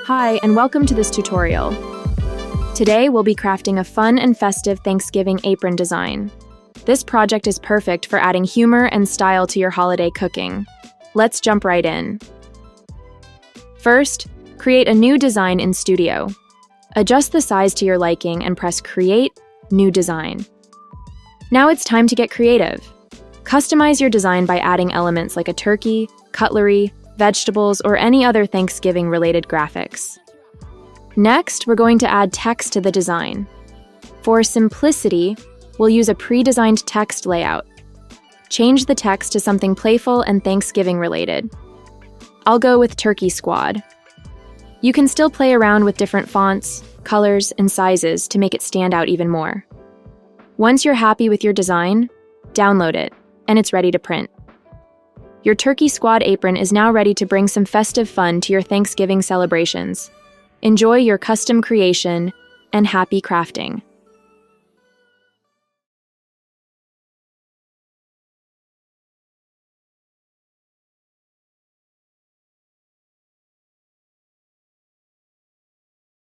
Hi, and welcome to this tutorial. Today, we'll be crafting a fun and festive Thanksgiving apron design. This project is perfect for adding humor and style to your holiday cooking. Let's jump right in. First, create a new design in Studio. Adjust the size to your liking and press Create, New Design. Now it's time to get creative. Customize your design by adding elements like a turkey, cutlery, vegetables, or any other Thanksgiving-related graphics. Next, we're going to add text to the design. For simplicity, we'll use a pre-designed text layout. Change the text to something playful and Thanksgiving-related. I'll go with Turkey Squad. You can still play around with different fonts, colors, and sizes to make it stand out even more. Once you're happy with your design, download it, and it's ready to print. Your Turkey Squad apron is now ready to bring some festive fun to your Thanksgiving celebrations. Enjoy your custom creation, and happy crafting!